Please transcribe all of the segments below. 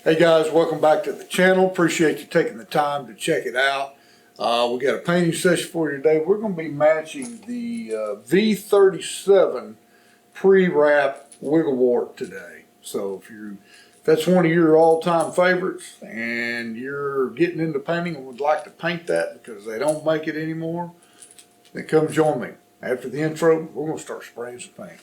Hey guys, welcome back to the channel. Appreciate you taking the time to check it out. We got a painting session for you today. We're going to be matching the V37 pre-wrap wiggle wart today. So if that's one of your all-time favorites and you're getting into painting and would like to paint that because they don't make it anymore, then come join me. After the intro, we're going to start spraying some paint.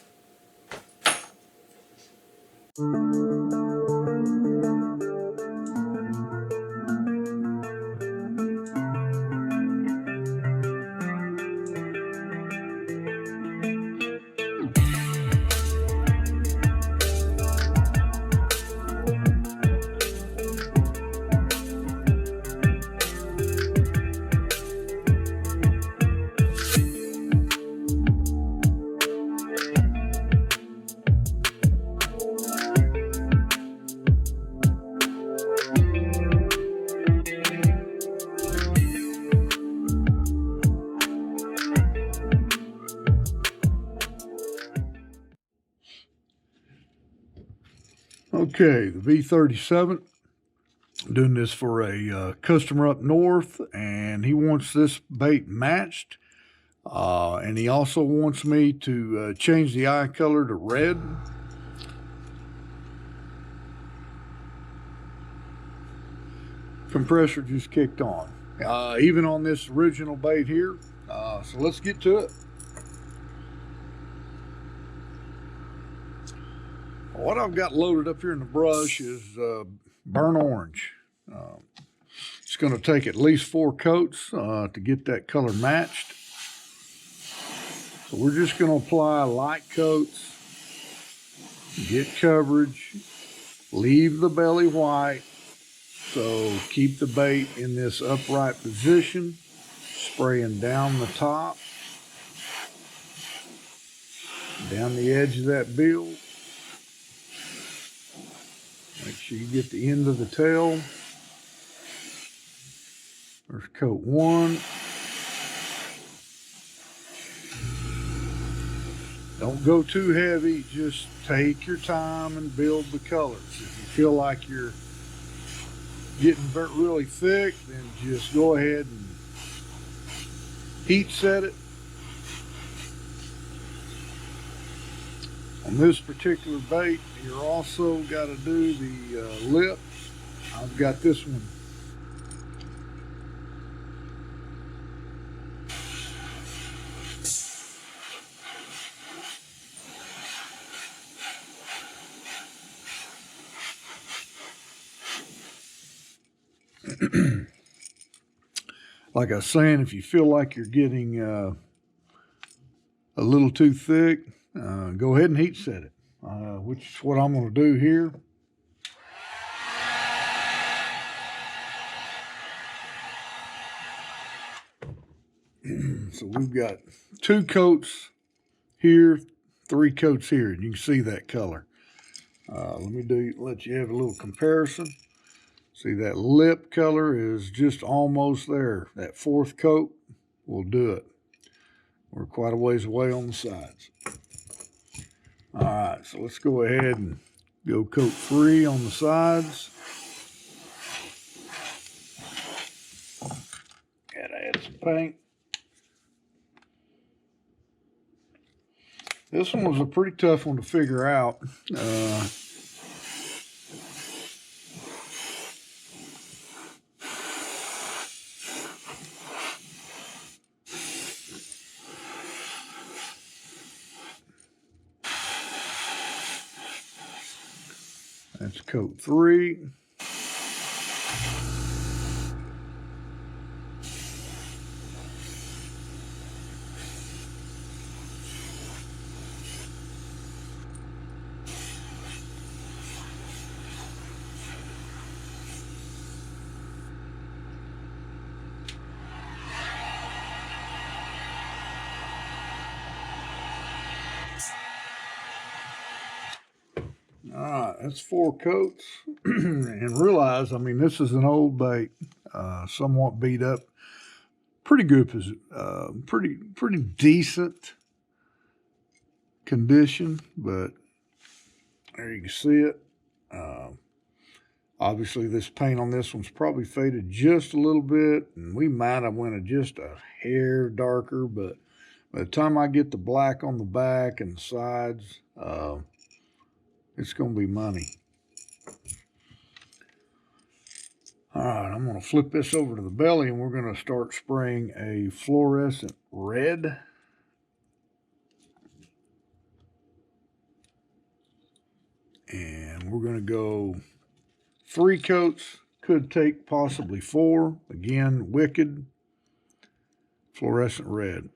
Okay, the V37, doing this for a customer up north, and he wants this bait matched, and he also wants me to change the eye color to red. Compressor just kicked on, even on this original bait here, so let's get to it. What I've got loaded up here in the brush is burnt orange. It's going to take at least 4 coats to get that color matched. So we're just going to apply light coats, get coverage, leave the belly white. So keep the bait in this upright position, spraying down the top, down the edge of that bill. Make sure you get the end of the tail. There's coat 1. Don't go too heavy, just take your time and build the colors. If you feel like you're getting really thick, then just go ahead and heat set it. On this particular bait, you're also got to do the lip. I've got this one. Like I was saying, if you feel like you're getting a little too thick, go ahead and heat set it, which is what I'm going to do here. So we've got 2 coats here, 3 coats here, and you can see that color. Let you have a little comparison. See, that lip color is just almost there. That 4th coat will do it. We're quite a ways away on the sides. All right, so let's go ahead and go coat 3 on the sides. Gotta add some paint. This one was a pretty tough one to figure out. That's coat 3. All right, that's 4 coats. And realize, I mean, this is an old bait, somewhat beat up. Pretty good, pretty decent condition, but there you can see it. Obviously, this paint on this one's probably faded just a little bit, and we might have went just a hair darker, but by the time I get the black on the back and the sides, it's going to be money. All right, I'm going to flip this over to the belly, and we're going to start spraying a fluorescent red. And we're going to go 3 coats, could take possibly 4. Again, wicked fluorescent red.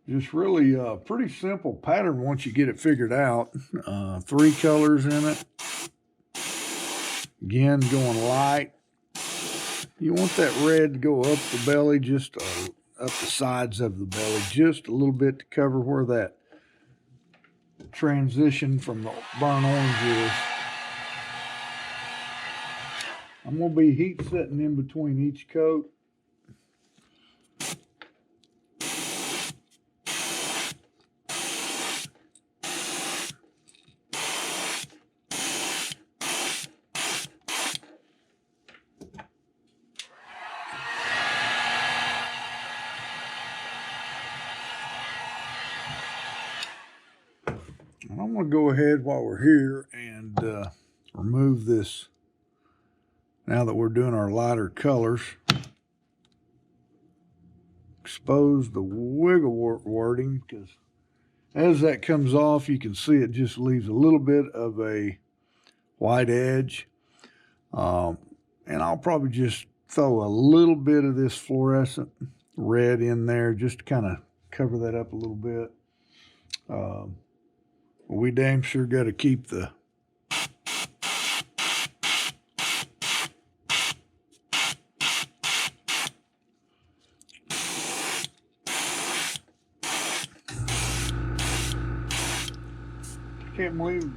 Just really a pretty simple pattern once you get it figured out. 3 colors in it. Again, going light. You want that red to go up the belly, just up the sides of the belly, just a little bit to cover where that transition from the burnt orange is. I'm going to be heat setting in between each coat. I'm going to go ahead while we're here and remove this. Now that we're doing our lighter colors, expose the wiggle wording, because as that comes off, you can see it just leaves a little bit of a white edge. And I'll probably just throw a little bit of this fluorescent red in there just to kind of cover that up a little bit. We damn sure got to keep the can't believe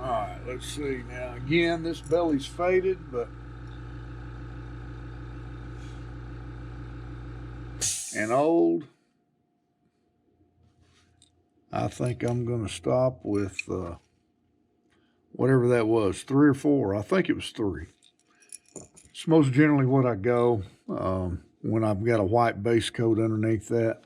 Alright, let's see now. Again, this belly's faded, but and old. I think I'm going to stop with whatever that was, 3 or 4. I think it was 3. It's most generally what I go when I've got a white base coat underneath that.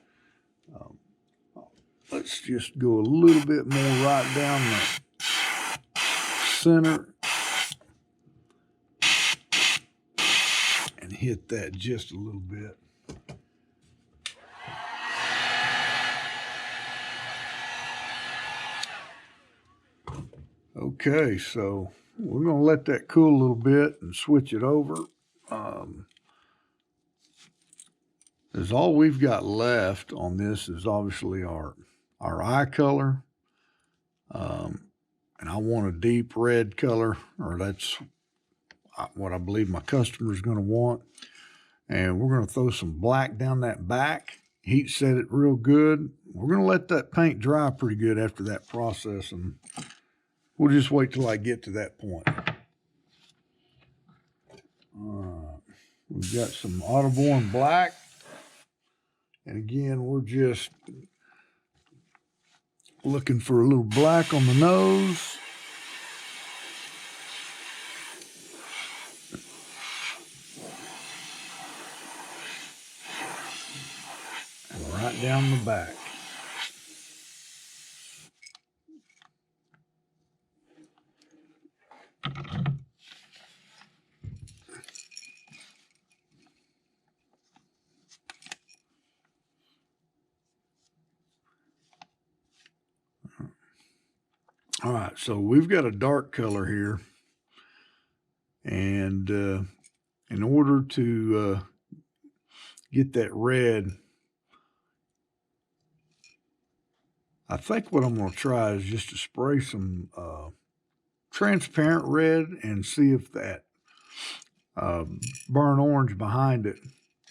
Let's just go a little bit more right down the center and hit that just a little bit. Okay, so we're going to let that cool a little bit and switch it over. As all we've got left on this is obviously our eye color. And I want a deep red color, or that's what I believe my customer is going to want. And we're going to throw some black down that back, heat set it real good. We're going to let that paint dry pretty good after that process, and we'll just wait till I get to that point. We've got some Autoborn black. And again, we're just looking for a little black on the nose. And right down the back. All right, so we've got a dark color here, and in order to get that red, I think what I'm going to try is just to spray some transparent red and see if that burnt orange behind it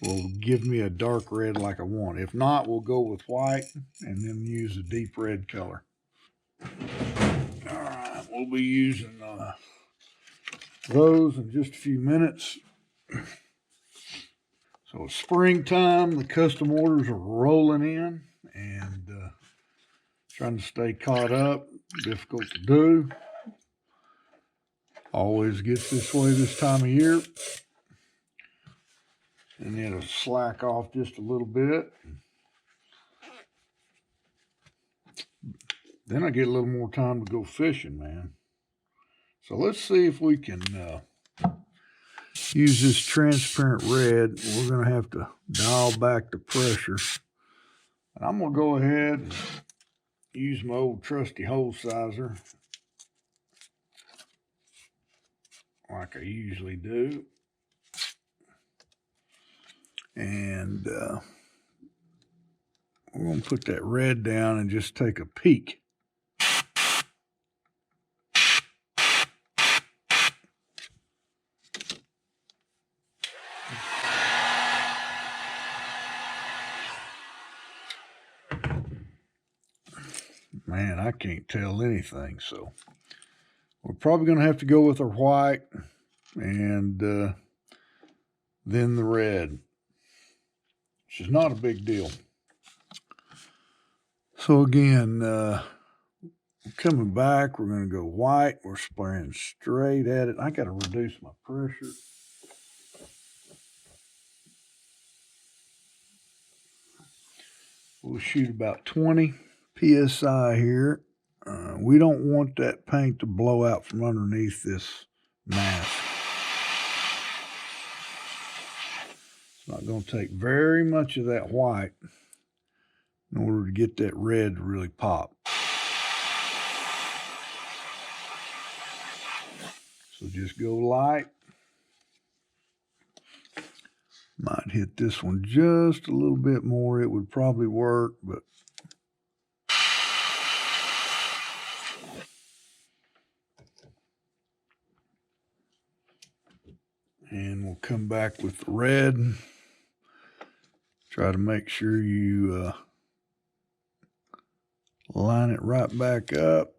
will give me a dark red like I want. If not, we'll go with white and then use a deep red color. All right, we'll be using those in just a few minutes. So it's springtime, the custom orders are rolling in. and trying to stay caught up. Difficult to do. Always gets this way this time of year. And then it'll slack off just a little bit. Then I get a little more time to go fishing, man. So let's see if we can use this transparent red. We're going to have to dial back the pressure. And I'm going to go ahead and use my old trusty hole sizer like I usually do. And we're going to put that red down and just take a peek. Man, I can't tell anything, so we're probably going to have to go with our white and then the red, which is not a big deal. So again, coming back, we're going to go white. We're spraying straight at it. I got to reduce my pressure. We'll shoot about 20 PSI here. We don't want that paint to blow out from underneath this mask. It's not going to take very much of that white in order to get that red to really pop. So just go light. Might hit this one just a little bit more. It would probably work, but and we'll come back with the red. Try to make sure you line it right back up.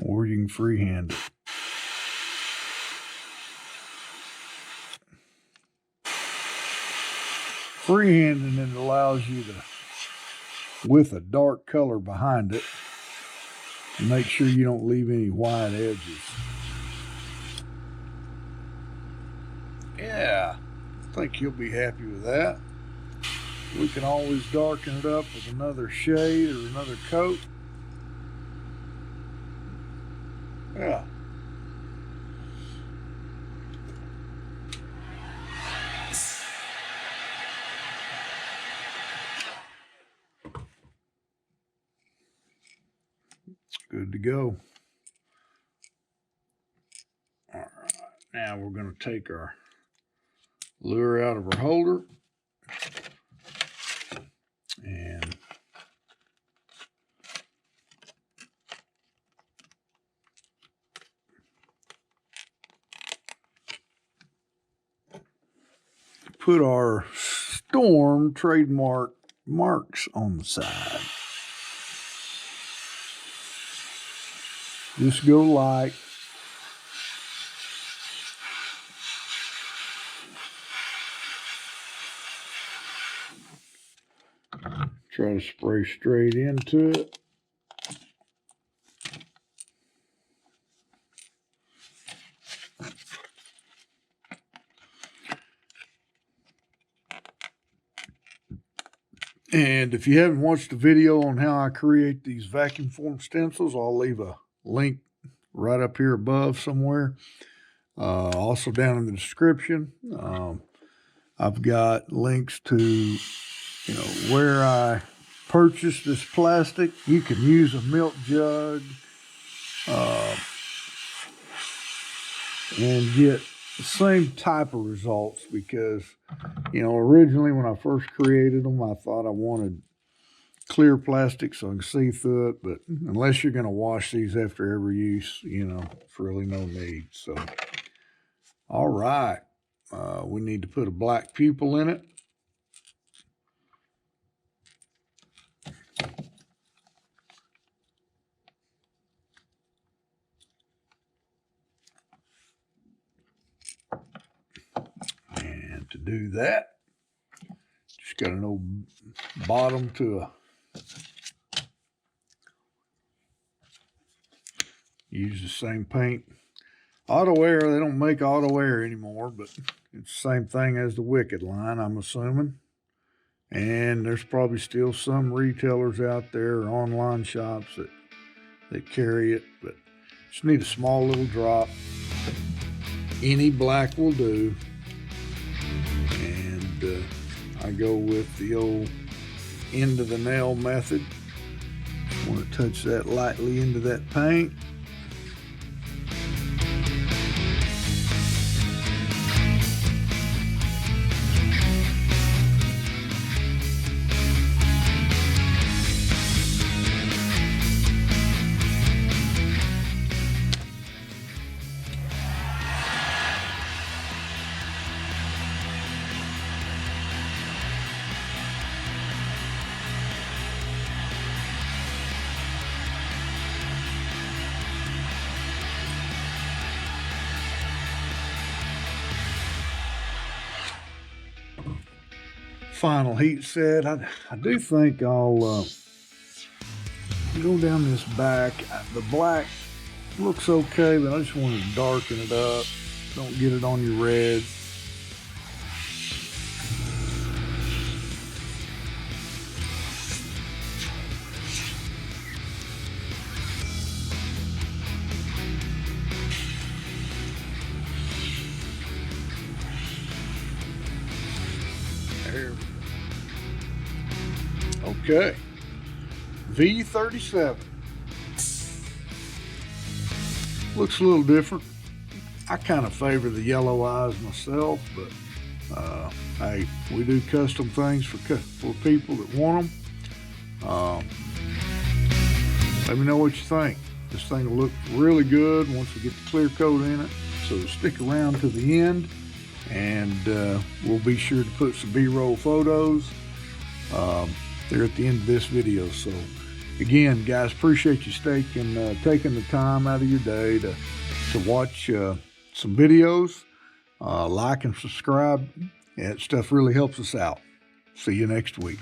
Or you can freehand it. Freehanding it allows you to, with a dark color behind it, make sure you don't leave any white edges. Yeah, I think you'll be happy with that. We can always darken it up with another shade or another coat. Yeah. Good to go. All right, now we're going to take our lure out of our holder and put our Storm trademark marks on the side. Just go light. Try to spray straight into it. And if you haven't watched the video on how I create these vacuum form stencils, I'll leave a link right up here above somewhere. Also down in the description. I've got links to where I purchased this plastic. You can use a milk jug and get the same type of results because, originally when I first created them, I thought I wanted clear plastic so I can see through it. But unless you're going to wash these after every use, it's really no need. So, all right. We need to put a black pupil in it. do that. Just got an old bottom to a, use the same paint. Auto Air, they don't make Auto Air anymore, but it's the same thing as the Wicked line, I'm assuming. And there's probably still some retailers out there or online shops that carry it, but just need a small little drop. Any black will do. And I go with the old end of the nail method. Just want to touch that lightly into that paint. Final heat set. I do think I'll go down this back. The black looks okay, but I just want to darken it up. Don't get it on your red. There. Okay, V37. Looks a little different. I kind of favor the yellow eyes myself, but hey, we do custom things for people that want them. Let me know what you think. This thing will look really good once we get the clear coat in it, so stick around to the end, and we'll be sure to put some B-roll photos there at the end of this video. So again, guys, appreciate you taking the time out of your day to watch some videos. Like and subscribe. That stuff really helps us out. See you next week.